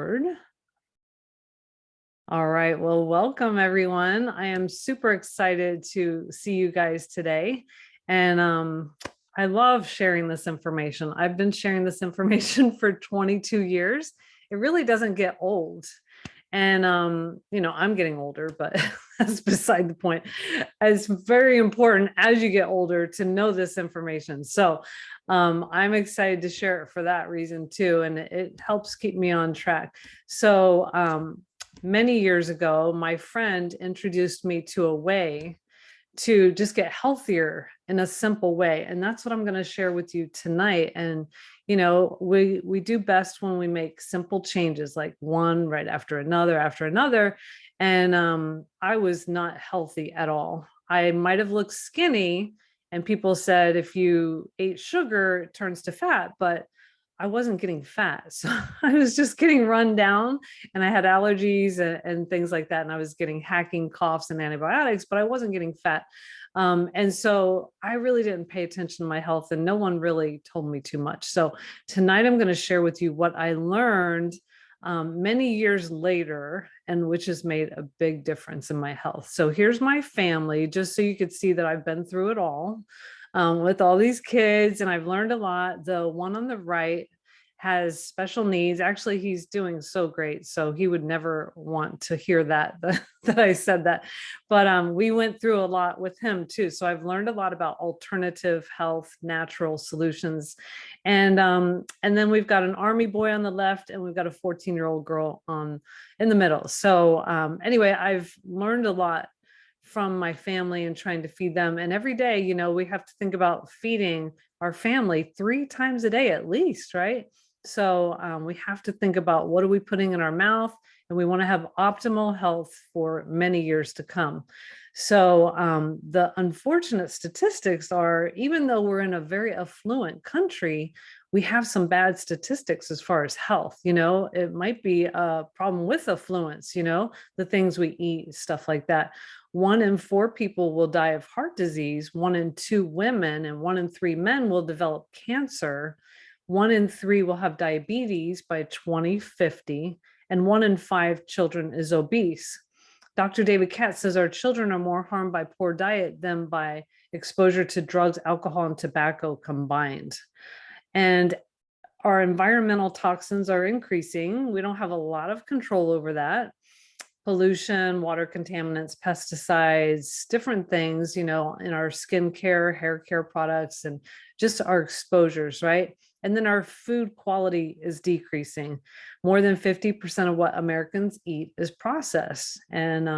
record. All right, well, welcome everyone. I am super excited to see you guys today. And I love sharing this information. I've been sharing this information for 22 years. It really doesn't get old. And I'm getting older, but that's beside the point. It's very important as you get older to know this information. So I'm excited to share it for that reason too. And it helps keep me on track. So many years ago, my friend introduced me to a way to just get healthier in a simple way. And that's what I'm going to share with you tonight. And, we do best when we make simple changes, like one right after another. And I was not healthy at all. I might have looked skinny, and people said, if you ate sugar, it turns to fat, but I wasn't getting fat. So I was just getting run down, and I had allergies and things like that. And I was getting hacking coughs and antibiotics, but I wasn't getting fat. And so I really didn't pay attention to my health, and no one really told me too much. So tonight I'm going to share with you what I learned many years later, and which has made a big difference in my health. So here's my family, just so you could see that I've been through it all. With all these kids, and I've learned a lot. The one on the right has special needs. Actually, he's doing so great. So he would never want to hear that I said that. But we went through a lot with him too. So I've learned a lot about alternative health, natural solutions. And then we've got an army boy on the left, and we've got a 14-year-old girl in the middle. So anyway, I've learned a lot from my family and trying to feed them. And every day, we have to think about feeding our family 3 times a day at least, right? So we have to think about, what are we putting in our mouth? And we want to have optimal health for many years to come. So the unfortunate statistics are, even though we're in a very affluent country, we have some bad statistics as far as health. It might be a problem with affluence, the things we eat, stuff like that. 1 in 4 people will die of heart disease. 1 in 2 women and 1 in 3 men will develop cancer. 1 in 3 will have diabetes by 2050, and 1 in 5 children is obese. Dr. David Katz says our children are more harmed by poor diet than by exposure to drugs, alcohol, and tobacco combined. And our environmental toxins are increasing. We don't have a lot of control over that. Pollution, water contaminants, pesticides, different things, in our skincare, hair care products, and just our exposures, right? And then our food quality is decreasing. More than 50% of what Americans eat is processed. And,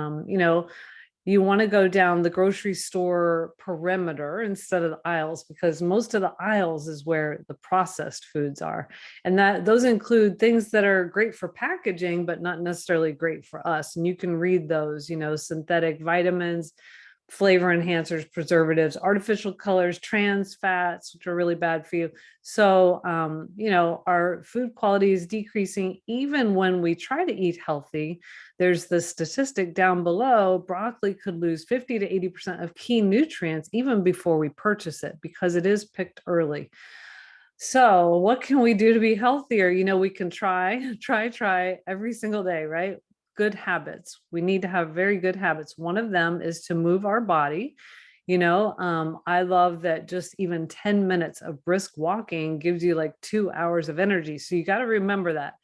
you want to go down the grocery store perimeter instead of the aisles, because most of the aisles is where the processed foods are. And those include things that are great for packaging, but not necessarily great for us. And you can read those, synthetic vitamins, flavor enhancers, preservatives, artificial colors, trans fats, which are really bad for you. So, our food quality is decreasing even when we try to eat healthy. There's the statistic down below: broccoli could lose 50 to 80% of key nutrients even before we purchase it, because it is picked early. So what can we do to be healthier? We can try every single day, right? Good habits. We need to have very good habits. One of them is to move our body. I love that just even 10 minutes of brisk walking gives you like 2 hours of energy. So you got to remember that,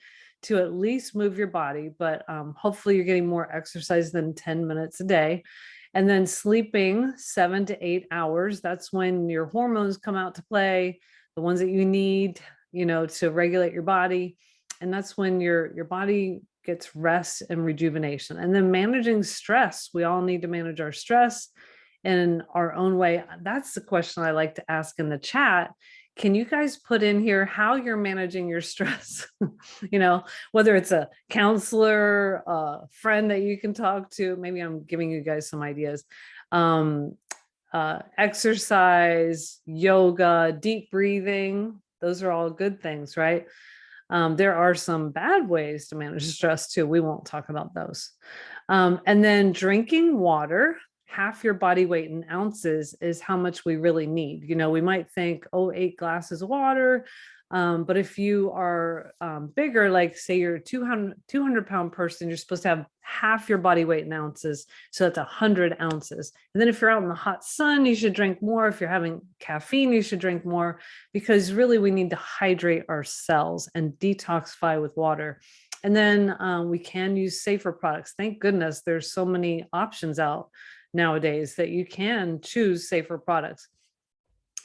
to at least move your body, but hopefully you're getting more exercise than 10 minutes a day. And then sleeping 7 to 8 hours. That's when your hormones come out to play, the ones that you need, to regulate your body. And that's when your body gets rest and rejuvenation. And then managing stress. We all need to manage our stress in our own way. That's the question I like to ask in the chat. Can you guys put in here how you're managing your stress? Whether it's a counselor, a friend that you can talk to. Maybe I'm giving you guys some ideas. Exercise, yoga, deep breathing. Those are all good things, right? There are some bad ways to manage stress too. We won't talk about those. And then drinking water. Half your body weight in ounces is how much we really need. We might think, 8 glasses of water, But if you are bigger, like say you're a 200 pound person, you're supposed to have half your body weight in ounces. So that's 100 ounces. And then if you're out in the hot sun, you should drink more. If you're having caffeine, you should drink more, because really we need to hydrate our cells and detoxify with water. And then we can use safer products. Thank goodness there's so many options out nowadays that you can choose safer products.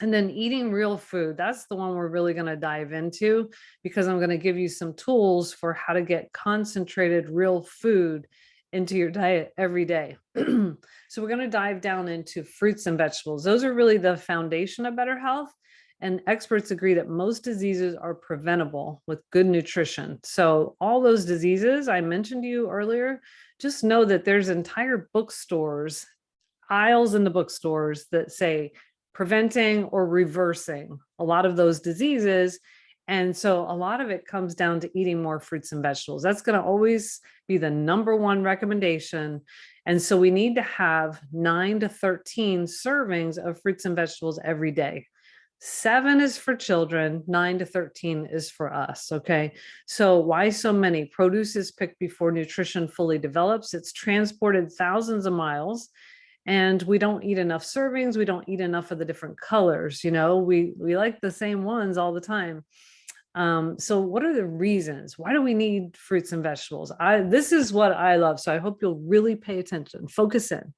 And then eating real food, that's the one we're really going to dive into, because I'm going to give you some tools for how to get concentrated real food into your diet every day. So we're going to dive down into fruits and vegetables. Those are really the foundation of better health. And experts agree that most diseases are preventable with good nutrition. So all those diseases I mentioned to you earlier, just know that there's entire bookstores, aisles in the bookstores that say preventing or reversing a lot of those diseases. And so a lot of it comes down to eating more fruits and vegetables. That's going to always be the number one recommendation. And so we need to have 9 to 13 servings of fruits and vegetables every day. 7 is for children, 9 to 13 is for us. Okay. So why so many? Produce is picked before nutrition fully develops. It's transported thousands of miles, and we don't eat enough servings. We don't eat enough of the different colors. We like the same ones all the time. So what are the reasons? Why do we need fruits and vegetables? This is what I love. So I hope you'll really pay attention, focus in,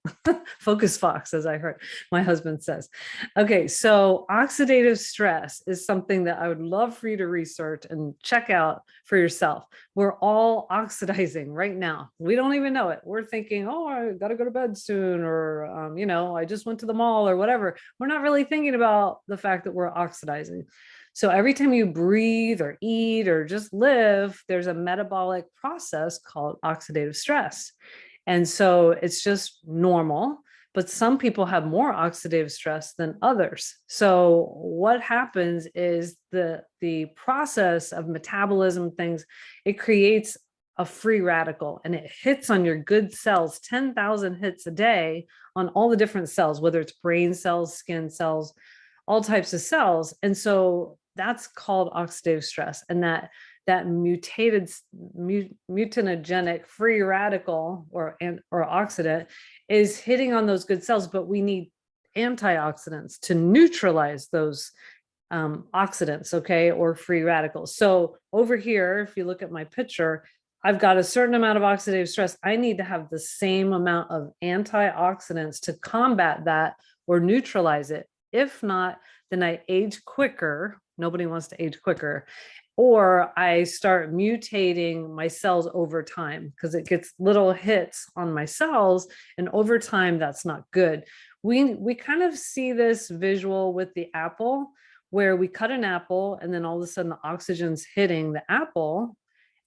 focus Fox, as I heard my husband says. Okay. So oxidative stress is something that I would love for you to research and check out for yourself. We're all oxidizing right now. We don't even know it. We're thinking, oh, I got to go to bed soon, or, I just went to the mall or whatever. We're not really thinking about the fact that we're oxidizing. So every time you breathe or eat or just live, there's a metabolic process called oxidative stress. And so it's just normal, but some people have more oxidative stress than others. So what happens is the process of metabolism things, it creates a free radical, and it hits on your good cells, 10,000 hits a day on all the different cells, whether it's brain cells, skin cells, all types of cells. And so that's called oxidative stress. And that mutagenic free radical or oxidant is hitting on those good cells, but we need antioxidants to neutralize those oxidants, okay, or free radicals. So over here, if you look at my picture, I've got a certain amount of oxidative stress. I need to have the same amount of antioxidants to combat that or neutralize it. If not, then I age quicker. Nobody wants to age quicker. Or I start mutating my cells over time, because it gets little hits on my cells. And over time, that's not good. We kind of see this visual with the apple, where we cut an apple and then all of a sudden the oxygen's hitting the apple.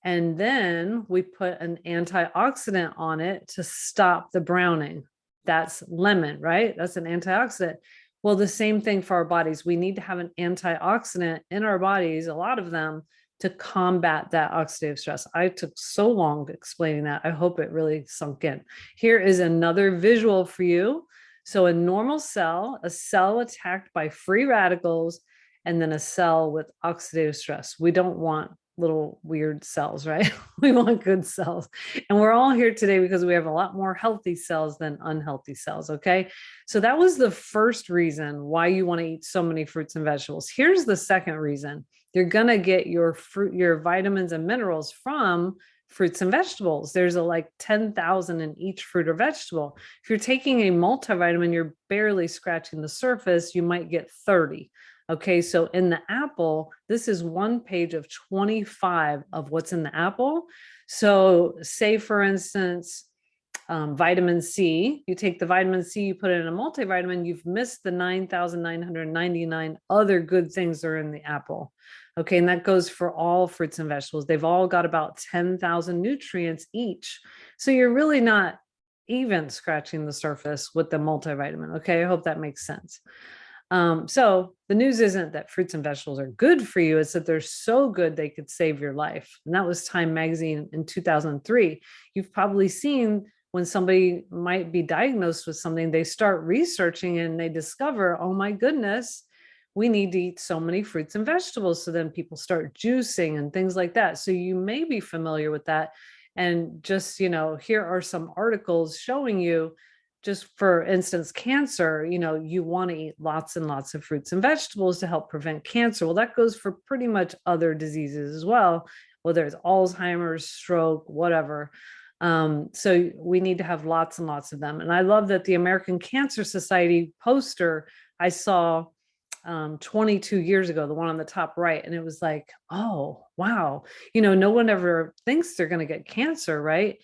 And then we put an antioxidant on it to stop the browning. That's lemon, right? That's an antioxidant. Well, the same thing for our bodies. We need to have an antioxidant in our bodies, a lot of them, to combat that oxidative stress. I took so long explaining that. I hope it really sunk in. Here is another visual for you. So a normal cell, a cell attacked by free radicals, and then a cell with oxidative stress. We don't want little weird cells, right? We want good cells. And we're all here today because we have a lot more healthy cells than unhealthy cells, okay? So that was the first reason why you want to eat so many fruits and vegetables. Here's the second reason. You're going to get your fruit, your vitamins and minerals from fruits and vegetables. There's like 10,000 in each fruit or vegetable. If you're taking a multivitamin, you're barely scratching the surface. You might get 30. Okay, so in the apple, this is one page of 25 of what's in the apple. So say, for instance, vitamin C, you take the vitamin C, you put it in a multivitamin, you've missed the 9,999 other good things that are in the apple. Okay, and that goes for all fruits and vegetables. They've all got about 10,000 nutrients each. So you're really not even scratching the surface with the multivitamin. Okay, I hope that makes sense. So the news isn't that fruits and vegetables are good for you. It's that they're so good they could save your life. And that was Time magazine in 2003. You've probably seen when somebody might be diagnosed with something, they start researching and they discover, oh my goodness, we need to eat so many fruits and vegetables. So then people start juicing and things like that. So you may be familiar with that. And just, here are some articles showing you, just for instance, cancer, you want to eat lots and lots of fruits and vegetables to help prevent cancer. Well, that goes for pretty much other diseases as well, whether it's Alzheimer's, stroke, whatever. So we need to have lots and lots of them. And I love that the American Cancer Society poster I saw 22 years ago, the one on the top right. And it was like, oh, wow. No one ever thinks they're going to get cancer, right?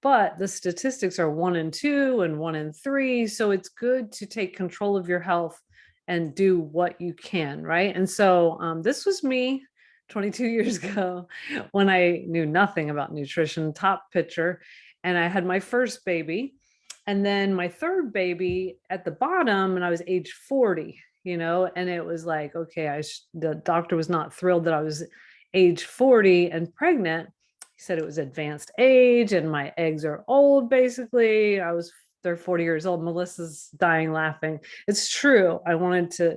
But the statistics are 1 in 2 and 1 in 3. So it's good to take control of your health and do what you can, right? And so this was me 22 years ago when I knew nothing about nutrition, top picture. And I had my first baby. And then my third baby at the bottom, and I was age 40, and it was like, okay, the doctor was not thrilled that I was age 40 and pregnant. He said it was advanced age and my eggs are old, basically. They're 40 years old. Melissa's dying laughing. It's true. I wanted to,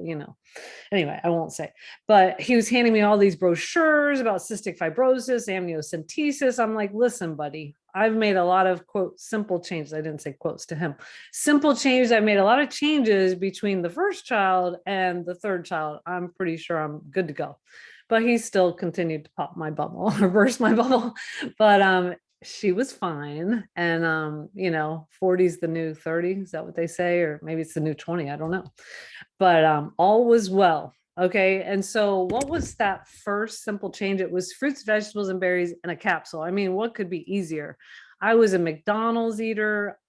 anyway, I won't say, but he was handing me all these brochures about cystic fibrosis, amniocentesis. I'm like, listen, buddy, I've made a lot of quote simple changes. I didn't say quotes to him. Simple changes. I made a lot of changes between the first child and the third child. I'm pretty sure I'm good to go. But he still continued to pop my bubble or burst my bubble. But she was fine. And 40 is the new 30. Is that what they say? Or maybe it's the new 20. I don't know. But all was well. Okay. And so what was that first simple change? It was fruits, vegetables, and berries in a capsule. I mean, what could be easier? I was a McDonald's eater,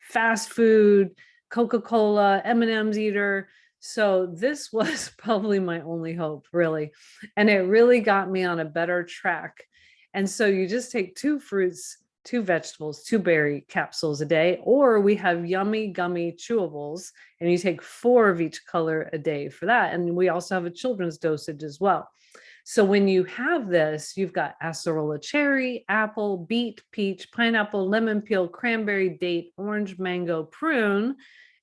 fast food, Coca-Cola, M&M's eater. So this was probably my only hope, really. And it really got me on a better track. And so you just take 2 fruits, 2 vegetables, 2 berry capsules a day, or we have yummy gummy chewables, and you take 4 of each color a day for that. And we also have a children's dosage as well. So when you have this, you've got acerola cherry, apple, beet, peach, pineapple, lemon peel, cranberry, date, orange, mango, prune.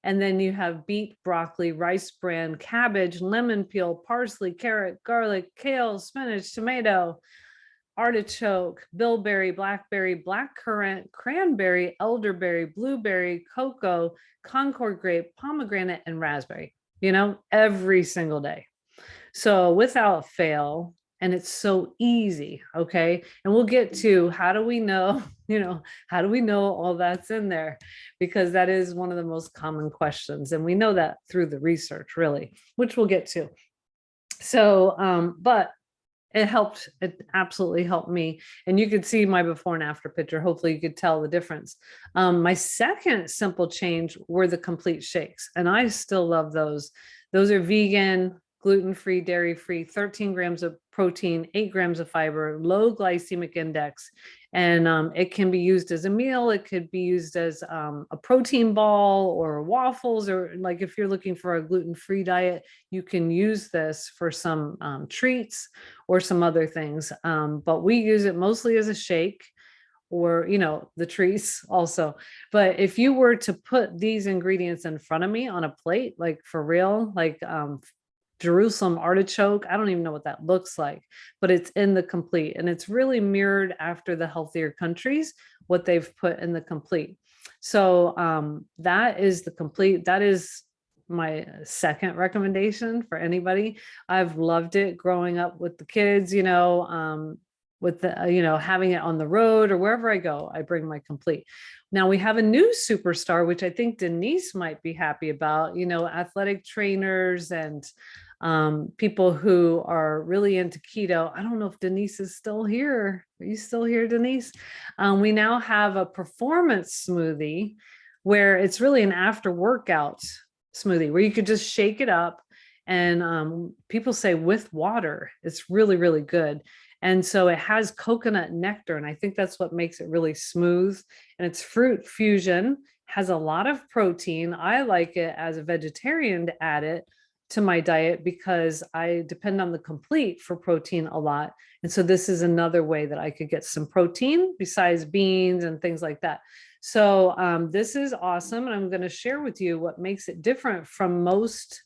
And then you have beet, broccoli, rice bran, cabbage, lemon peel, parsley, carrot, garlic, kale, spinach, tomato, artichoke, bilberry, blackberry, blackcurrant, cranberry, elderberry, blueberry, cocoa, Concord grape, pomegranate, and raspberry, every single day. So without fail, and it's so easy. Okay. And we'll get to how do we know, how do we know all that's in there? Because that is one of the most common questions. And we know that through the research, really, which we'll get to. So, but it absolutely helped me. And you could see my before and after picture. Hopefully you could tell the difference. My second simple change were the complete shakes. And I still love those. Those are vegan, gluten-free, dairy-free, 13 grams of protein, 8 grams of fiber, low glycemic index. And it can be used as a meal. It could be used as a protein ball or waffles, or like if you're looking for a gluten-free diet, you can use this for some treats or some other things. But we use it mostly as a shake, or the treats also. But if you were to put these ingredients in front of me on a plate, like for real, like Jerusalem artichoke, I don't even know what that looks like, but it's in the complete, and it's really mirrored after the healthier countries, what they've put in the complete. So that is the complete. That is my second recommendation for anybody. I've loved it growing up with the kids, with the, having it on the road or wherever I go, I bring my complete. Now we have a new superstar, which I think Denise might be happy about, athletic trainers and people who are really into keto. I don't know if Denise is still here. Are you still here, Denise? We now have a performance smoothie where it's really an after workout smoothie where you could just shake it up. And people say with water, it's really, really good. And so it has coconut nectar, and I think that's what makes it really smooth. And it's fruit fusion, has a lot of protein. I like it as a vegetarian to add it to my diet because I depend on the complete for protein a lot. And so this is another way that I could get some protein besides beans and things like that. So this is awesome. And I'm going to share with you what makes it different from most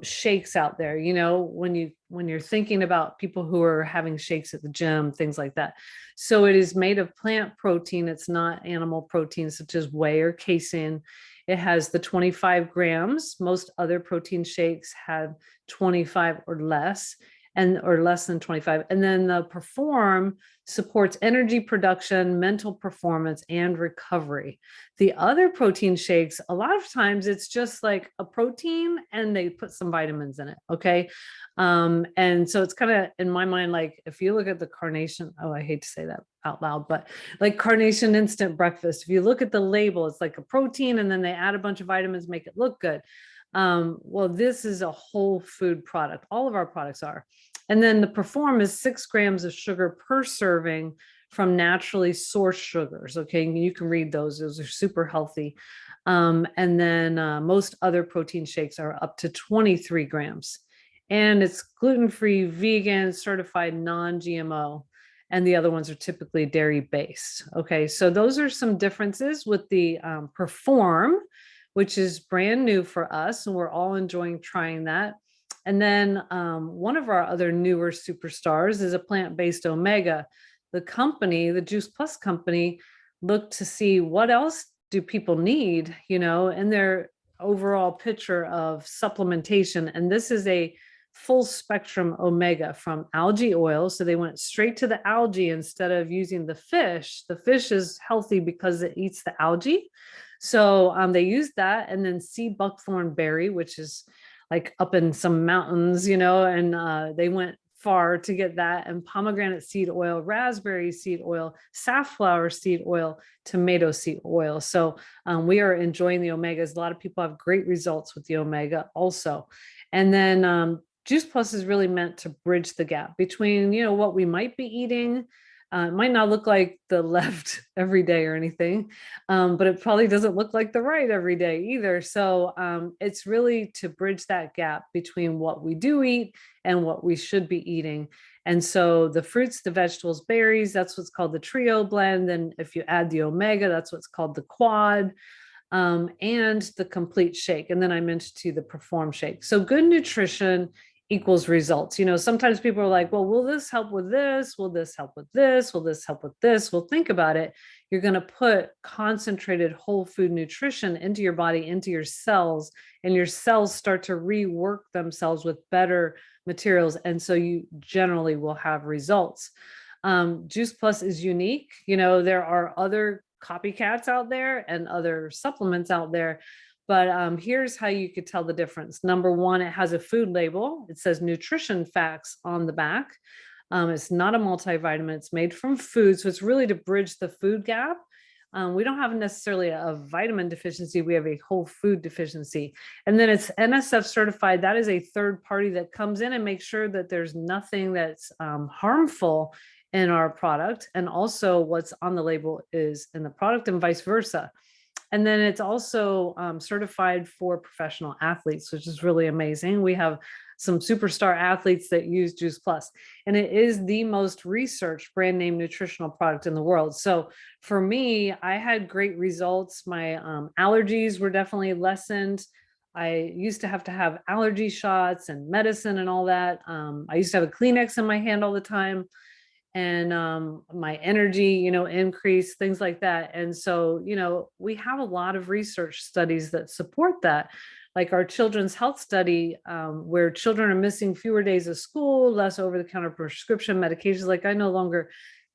shakes out there, when you're thinking about people who are having shakes at the gym, things like that. So it is made of plant protein. It's not animal protein such as whey or casein. It has the 25 grams. Most other protein shakes have 25 or less, or less than 25. And then the Perform supports energy production, mental performance, and recovery. The other protein shakes, a lot of times it's just like a protein and they put some vitamins in it. Okay. And so it's kind of, in my mind, like if you look at the Carnation, oh, I hate to say that out loud, but like Carnation instant breakfast, if you look at the label, it's like a protein and then they add a bunch of vitamins, make it look good. Well, this is a whole food product. All of our products are. And then the Perform is 6 grams of sugar per serving from naturally sourced sugars. Okay. And you can read those. Those are super healthy. And then most other protein shakes are up to 23 grams. And it's gluten-free, vegan, certified, non-GMO. And the other ones are typically dairy-based. Okay. So those are some differences with the Perform, which is brand new for us. And we're all enjoying trying that. And then one of our other newer superstars is a plant-based omega. The company, the Juice Plus company, looked to see what else do people need, in their overall picture of supplementation. And this is a full spectrum omega from algae oil. So they went straight to the algae instead of using the fish. The fish is healthy because it eats the algae. So they used that, and then sea buckthorn berry, which is like up in some mountains, and they went far to get that, and pomegranate seed oil, raspberry seed oil, safflower seed oil, tomato seed oil. So we are enjoying the omegas. A lot of people have great results with the omega also. And then Juice Plus is really meant to bridge the gap between, what we might be eating. It might not look like the left every day or anything, but it probably doesn't look like the right every day either. So it's really to bridge that gap between what we do eat and what we should be eating. And so the fruits, the vegetables, berries, that's what's called the trio blend. And if you add the omega, that's what's called the quad, and the complete shake. And then I mentioned to you the Perform shake. So good nutrition equals results. Sometimes people are like, well, will this help with this? Will this help with this? Will this help with this? Well, think about it. You're going to put concentrated whole food nutrition into your body, into your cells, and your cells start to rework themselves with better materials. And so you generally will have results. Juice Plus is unique. There are other copycats out there and other supplements out there. But here's how you could tell the difference. Number one, it has a food label. It says nutrition facts on the back. It's not a multivitamin. It's made from food. So it's really to bridge the food gap. We don't have necessarily a vitamin deficiency. We have a whole food deficiency. And then it's NSF certified. That is a third party that comes in and makes sure that there's nothing that's harmful in our product. And also what's on the label is in the product, and vice versa. And then it's also certified for professional athletes, which is really amazing. We have some superstar athletes that use Juice Plus, and it is the most researched brand name nutritional product in the world. So for me, I had great results. My allergies were definitely lessened. I used to have allergy shots and medicine and all that. I used to have a Kleenex in my hand all the time. And my energy, increase, things like that. And so, we have a lot of research studies that support that, like our children's health study, where children are missing fewer days of school, less over-the-counter prescription medications. Like I no longer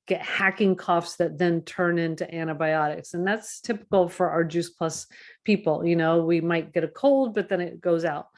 get hacking coughs that then turn into antibiotics. And that's typical for our Juice Plus people. We might get a cold, but then it goes out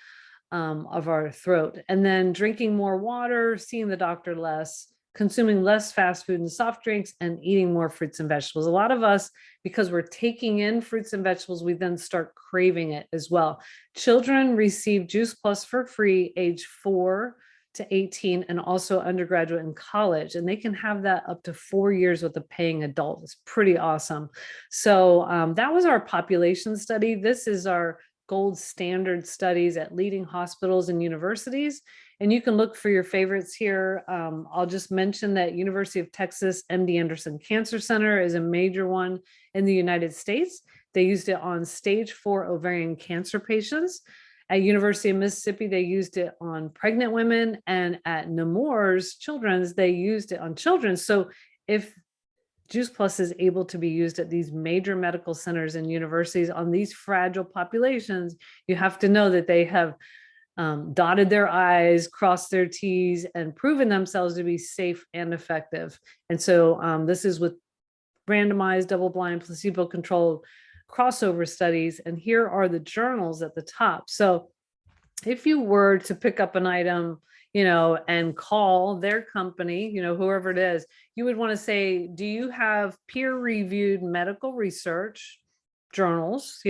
of our throat. And then drinking more water, seeing the doctor less, consuming less fast food and soft drinks, and eating more fruits and vegetables. A lot of us, because we're taking in fruits and vegetables, we then start craving it as well. Children receive Juice Plus for free age 4 to 18, and also undergraduate and college. And they can have that up to 4 years with a paying adult. It's pretty awesome. So that was our population study. This is our gold standard studies at leading hospitals and universities. And you can look for your favorites here. I'll just mention that University of Texas MD Anderson Cancer Center is a major one in the United States. They used it on stage 4 ovarian cancer patients. At University of Mississippi, they used it on pregnant women, and at Nemours Children's, they used it on children. So if Juice Plus is able to be used at these major medical centers and universities on these fragile populations, you have to know that they have dotted their I's, crossed their T's, and proven themselves to be safe and effective. And so this is with randomized, double-blind, placebo-controlled crossover studies. And here are the journals at the top. So if you were to pick up an item, and call their company, whoever it is, you would want to say, do you have peer-reviewed medical research journals,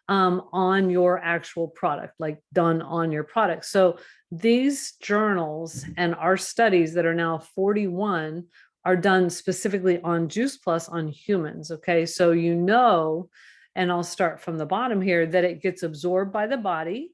on your actual product, like done on your product? So these journals and our studies that are now 41 are done specifically on Juice Plus on humans. Okay. So, and I'll start from the bottom here, that it gets absorbed by the body.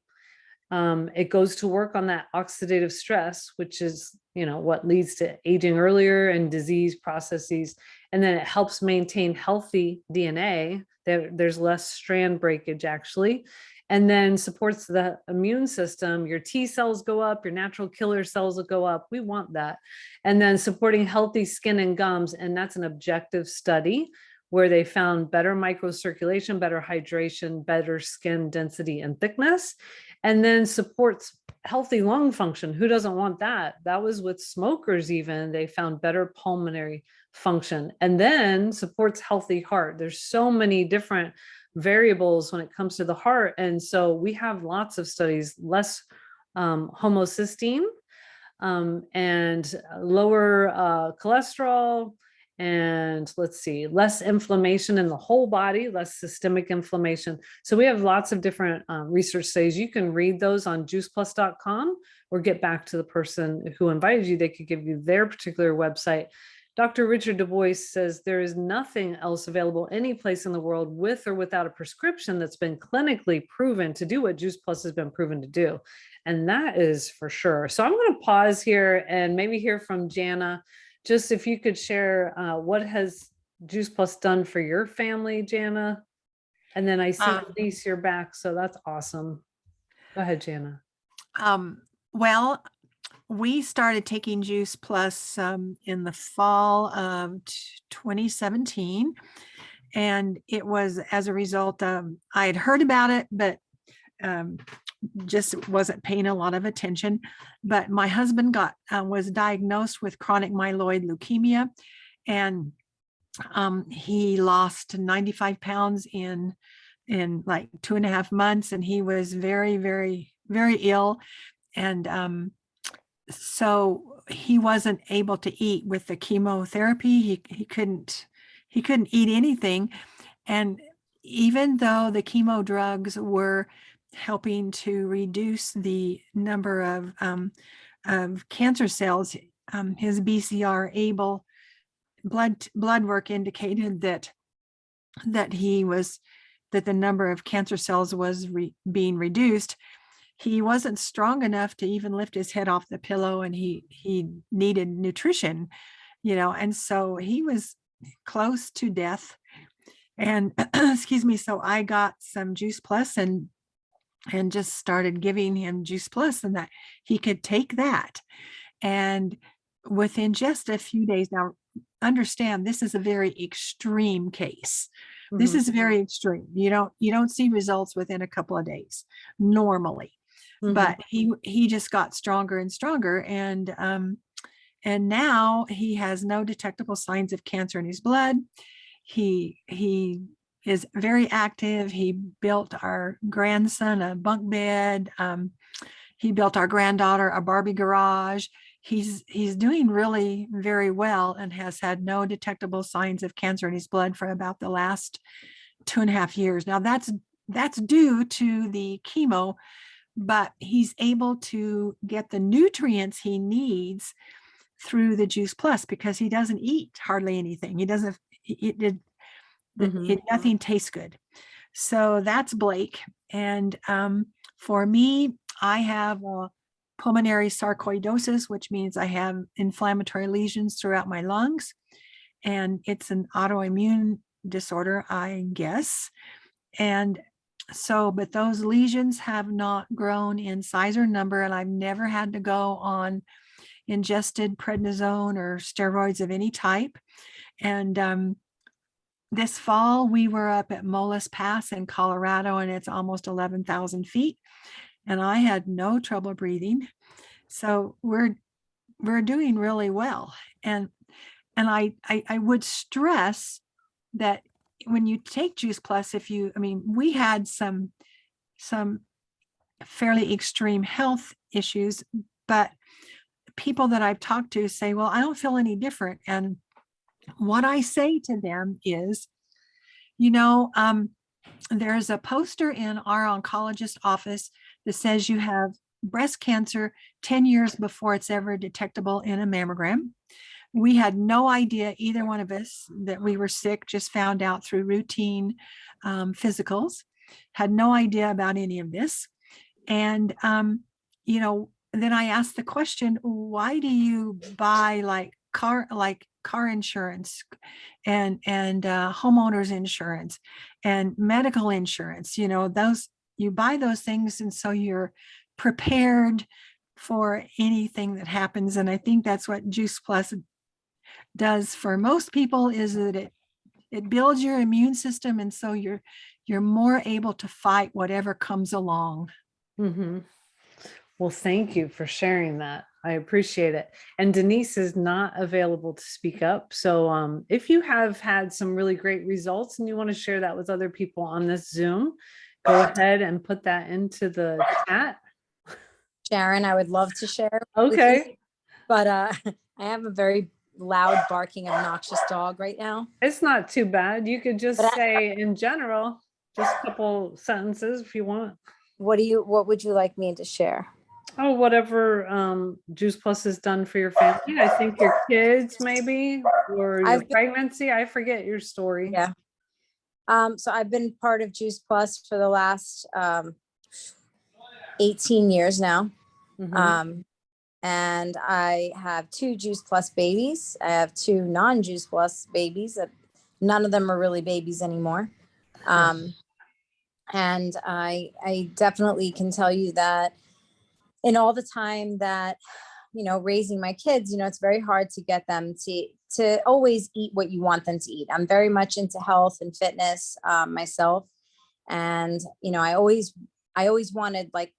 It goes to work on that oxidative stress, which is, what leads to aging earlier and disease processes. And then it helps maintain healthy DNA. There's less strand breakage actually. And then supports the immune system. Your T cells go up, your natural killer cells will go up. We want that. And then supporting healthy skin and gums. And that's an objective study where they found better microcirculation, better hydration, better skin density and thickness, and then supports healthy lung function. Who doesn't want that? That was with smokers even. They found better pulmonary function, and then supports healthy heart. There's so many different variables when it comes to the heart. And so we have lots of studies, less homocysteine and lower cholesterol, and let's see, less inflammation in the whole body, less systemic inflammation. So we have lots of different research studies. You can read those on juiceplus.com or get back to the person who invited you. They could give you their particular website. Dr. Richard Du Bois says there is nothing else available any place in the world with or without a prescription that's been clinically proven to do what Juice Plus has been proven to do. And that is for sure. So I'm going to pause here and maybe hear from Jana. Just if you could share what has Juice Plus done for your family, Jana. And then I see Denise, you're back. So that's awesome. Go ahead, Jana. Well, we started taking Juice Plus in the fall of 2017. And it was as a result of, I had heard about it, but just wasn't paying a lot of attention. But my husband was diagnosed with chronic myeloid leukemia, and he lost 95 pounds in like 2.5 months, and he was very, very, very ill. And so he wasn't able to eat with the chemotherapy. He couldn't eat anything. And even though the chemo drugs were helping to reduce the number of cancer cells, his BCR-ABL blood work indicated that the number of cancer cells was being reduced. He wasn't strong enough to even lift his head off the pillow, and he needed nutrition, and so he was close to death. And excuse me, so I got some Juice Plus and just started giving him Juice Plus, and that he could take that. And within just a few days, now understand, this is a very extreme case. Mm-hmm. This is very extreme. You don't see results within a couple of days normally. Mm-hmm. But he just got stronger and stronger, and now he has no detectable signs of cancer in his blood. He is very active. He built our grandson a bunk bed. He built our granddaughter a Barbie garage. He's doing really very well, and has had no detectable signs of cancer in his blood for about the last 2.5 years. Now that's due to the chemo, but he's able to get the nutrients he needs through the Juice Plus, because he doesn't eat hardly anything. He doesn't, nothing tastes good. So that's Blake. And for me, I have pulmonary sarcoidosis, which means I have inflammatory lesions throughout my lungs. And it's an autoimmune disorder, I guess. And So, but those lesions have not grown in size or number, and I've never had to go on ingested prednisone or steroids of any type. And this fall, we were up at Molas Pass in Colorado, and it's almost 11,000 feet. And I had no trouble breathing. So we're doing really well. And I would stress that when you take Juice Plus, we had some fairly extreme health issues, but people that I've talked to say, well, I don't feel any different. And what I say to them is, there's a poster in our oncologist office that says you have breast cancer 10 years before it's ever detectable in a mammogram. We had no idea, either one of us, that we were sick, just found out through routine physicals, had no idea about any of this. And, then I asked the question, why do you buy car insurance and homeowners insurance and medical insurance? You buy those things, and so you're prepared for anything that happens. And I think that's what Juice Plus does for most people, is that it builds your immune system, and so you're more able to fight whatever comes along. Mm-hmm. Well, thank you for sharing that. I appreciate it. And Denise is not available to speak up. So if you have had some really great results and you want to share that with other people on this Zoom, go ahead and put that into the chat. Sharon, I would love to share. Okay. But I have a very loud, barking, obnoxious dog right now. It's not too bad. You could just say in general, just a couple sentences if you want. What would you like me to share? Oh, whatever Juice Plus has done for your family. I think your kids maybe, or your pregnancy. I forget your story. Yeah. So I've been part of Juice Plus for the last 18 years now. Mm-hmm. And I have 2 Juice Plus babies. I have 2 non-Juice Plus babies. None of them are really babies anymore. And I definitely can tell you that in all the time that, raising my kids, it's very hard to get them to always eat what you want them to eat. I'm very much into health and fitness myself. And, I always wanted, like,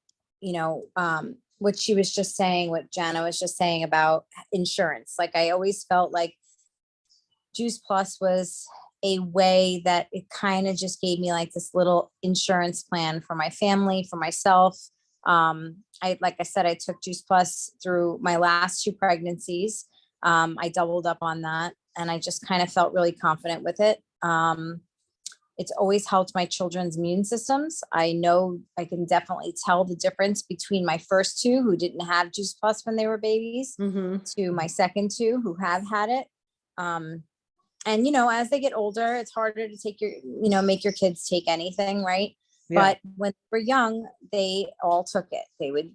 what she was just saying, what Jana was just saying about insurance. Like, I always felt like Juice Plus was a way that it kind of just gave me like this little insurance plan for my family, for myself. Like I said, I took Juice Plus through my last 2 pregnancies. I doubled up on that, and I just kind of felt really confident with it. It's always helped my children's immune systems. I know I can definitely tell the difference between my first 2 who didn't have Juice Plus when they were babies to my second 2 who have had it. And, as they get older, it's harder to take make your kids take anything, right? Yeah. But when they were young, they all took it. They would,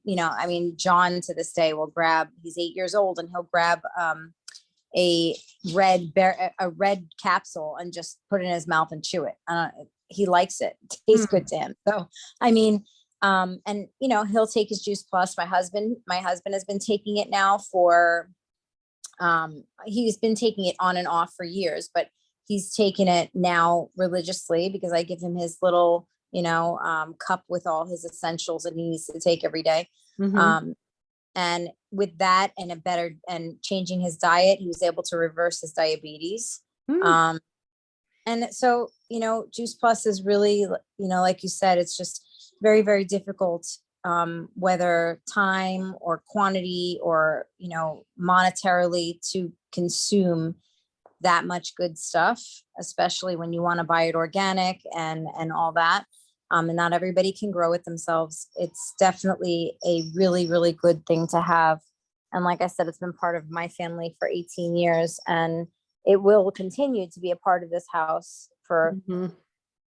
John to this day will he's 8 years old, and he'll grab a red capsule and just put it in his mouth and chew it. He likes it. It tastes good to him. So, and he'll take his Juice Plus. My husband has been taking it now for, he's been taking it on and off for years, but he's taken it now religiously because I give him his little, cup with all his essentials that he needs to take every day. And with that and changing his diet, he was able to reverse his diabetes. And so, Juice Plus is really, like you said, it's just very, very difficult, whether time or quantity or, monetarily to consume that much good stuff, especially when you want to buy it organic and all that. And not everybody can grow it themselves. It's definitely a really, really good thing to have. And like I said, it's been part of my family for 18 years, and it will continue to be a part of this house for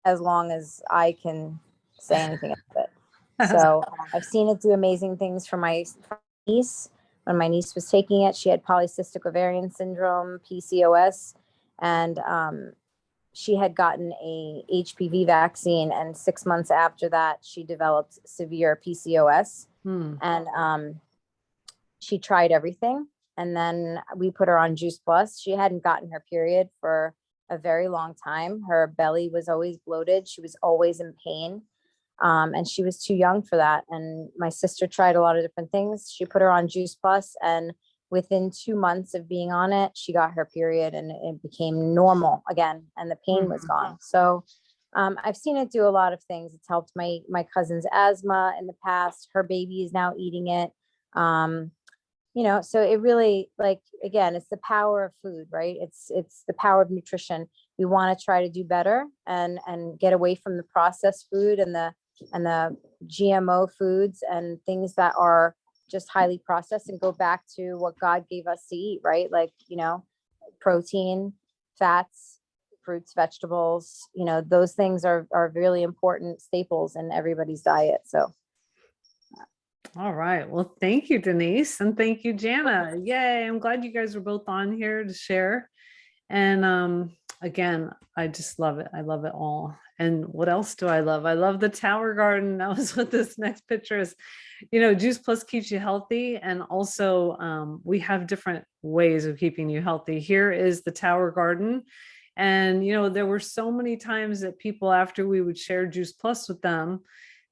as long as I can say anything about it. So I've seen it do amazing things for my niece. When my niece was taking it, she had polycystic ovarian syndrome, PCOS, and she had gotten a HPV vaccine, and 6 months after that, she developed severe PCOS. And she tried everything. And then we put her on Juice Plus. She hadn't gotten her period for a very long time. Her belly was always bloated. She was always in pain. And she was too young for that. And my sister tried a lot of different things. She put her on Juice Plus, and within 2 months of being on it, she got her period and it became normal again, and the pain was gone. So I've seen it do a lot of things. It's helped my cousin's asthma in the past. Her baby is now eating it. So it really, like, again, it's the power of food, right? It's the power of nutrition. We want to try to do better and get away from the processed food and the GMO foods and things that are just highly processed, and go back to what God gave us to eat, right? Like, protein, fats, fruits, vegetables, those things are really important staples in everybody's diet. So. All right. Well, thank you, Denise. And thank you, Jana. Yay. I'm glad you guys were both on here to share. And again, I just love it. I love it all. And what else do I love? I love the Tower Garden. That was what this next picture is. Juice Plus keeps you healthy. And also we have different ways of keeping you healthy. Here is the Tower Garden. And, there were so many times that people, after we would share Juice Plus with them,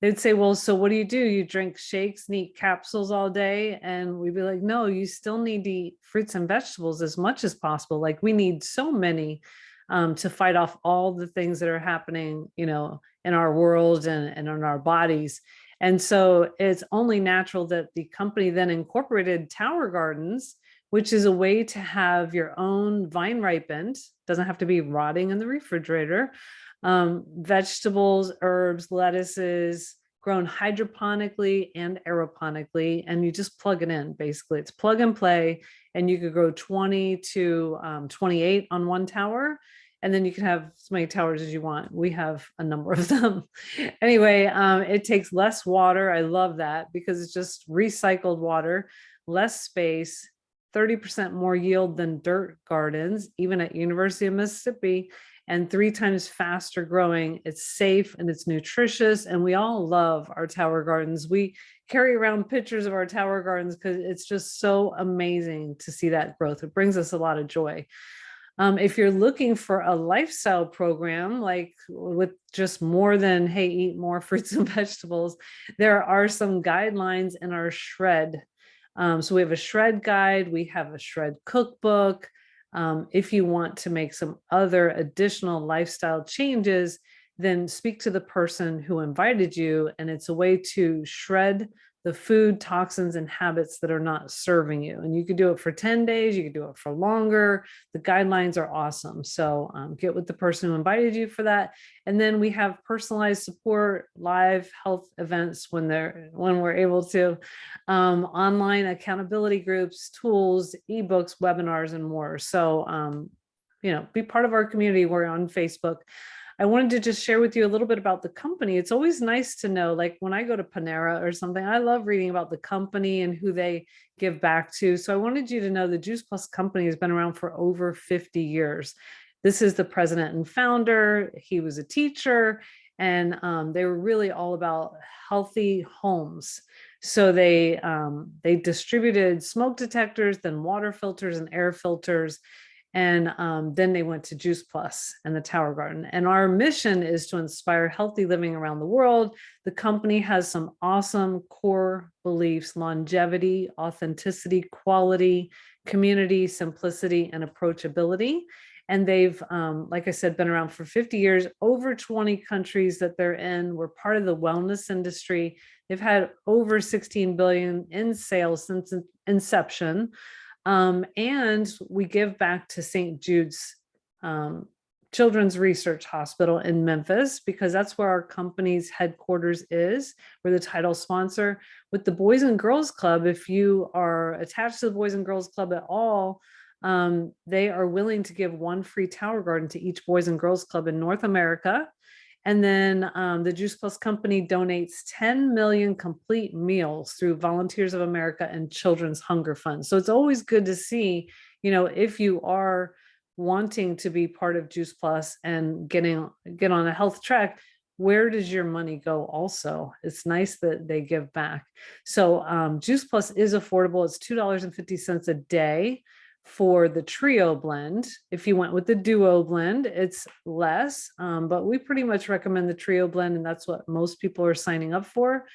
they'd say, well, so what do? You drink shakes and eat capsules all day? And we'd be like, no, you still need to eat fruits and vegetables as much as possible. Like, we need so many to fight off all the things that are happening, in our world and in our bodies. And so it's only natural that the company then incorporated Tower Gardens, which is a way to have your own vine ripened, doesn't have to be rotting in the refrigerator, vegetables, herbs, lettuces, grown hydroponically and aeroponically, and you just plug it in. Basically, it's plug and play, and you could grow 20 to 28 on one tower, and then you can have as many towers as you want. We have a number of them. Anyway, it takes less water. I love that, because it's just recycled water, less space, 30% more yield than dirt gardens, even at University of Mississippi, and 3 times faster growing. It's safe and it's nutritious, and we all love our Tower Gardens. We carry around pictures of our Tower Gardens because it's just so amazing to see that growth. It brings us a lot of joy. If you're looking for a lifestyle program, like with just more than, hey, eat more fruits and vegetables, there are some guidelines in our shred. So we have a shred guide, we have a shred cookbook. If you want to make some other additional lifestyle changes, then speak to the person who invited you. And it's a way to shred the food, toxins, and habits that are not serving you. And you could do it for 10 days, you could do it for longer. The guidelines are awesome. So get with the person who invited you for that. And then we have personalized support, live health events when we're able to, online accountability groups, tools, ebooks, webinars, and more. So, be part of our community. We're on Facebook. I wanted to just share with you a little bit about the company. It's always nice to know, like when I go to Panera or something, I love reading about the company and who they give back to. So I wanted you to know the Juice Plus company has been around for over 50 years. This is the president and founder. He was a teacher, and they were really all about healthy homes. So they distributed smoke detectors, then water filters and air filters. And then they went to Juice Plus and the Tower Garden. And our mission is to inspire healthy living around the world. The company has some awesome core beliefs: longevity, authenticity, quality, community, simplicity, and approachability. And they've, like I said, been around for 50 years, over 20 countries that they're in. We're part of the wellness industry. They've had over 16 billion in sales since inception. And we give back to St. Jude's Children's Research Hospital in Memphis, because that's where our company's headquarters is. We're the title sponsor. With the Boys and Girls Club, if you are attached to the Boys and Girls Club at all, they are willing to give 1 free Tower Garden to each Boys and Girls Club in North America. And then the Juice Plus company donates 10 million complete meals through Volunteers of America and Children's Hunger Fund. So it's always good to see, if you are wanting to be part of Juice Plus and get on a health track, where does your money go also? It's nice that they give back. So Juice Plus is affordable. It's $2.50 a day for the trio blend. If you went with the duo blend, it's less, but we pretty much recommend the trio blend, and that's what most people are signing up for.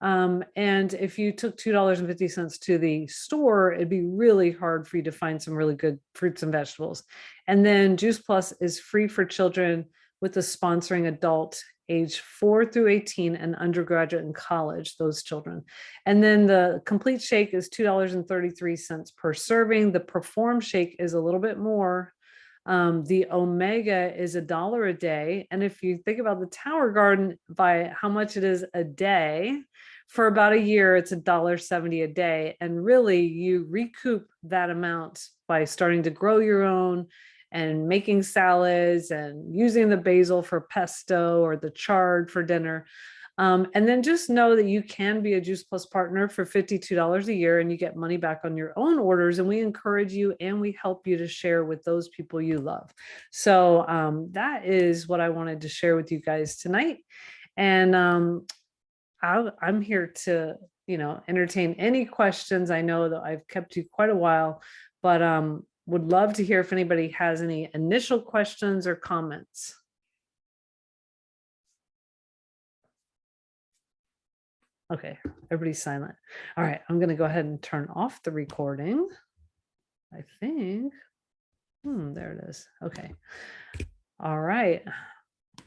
And if you took $2.50 to the store, it'd be really hard for you to find some really good fruits and vegetables. And then Juice Plus is free for children with a sponsoring adult age 4 through 18 and undergraduate and college, those children. And then the complete shake is $2.33 per serving. The Perform shake is a little bit more. The Omega is $1 a day. And if you think about the Tower Garden by how much it is a day, for about a year, it's $1.70 a day. And really you recoup that amount by starting to grow your own and making salads and using the basil for pesto or the chard for dinner. And then just know that you can be a Juice Plus partner for $52 a year, and you get money back on your own orders. And we encourage you and we help you to share with those people you love. So that is what I wanted to share with you guys tonight. And I'm here to, entertain any questions. I know that I've kept you quite a while, but would love to hear if anybody has any initial questions or comments. Okay, everybody's silent. All right, I'm going to go ahead and turn off the recording. I think. There it is. Okay. All right.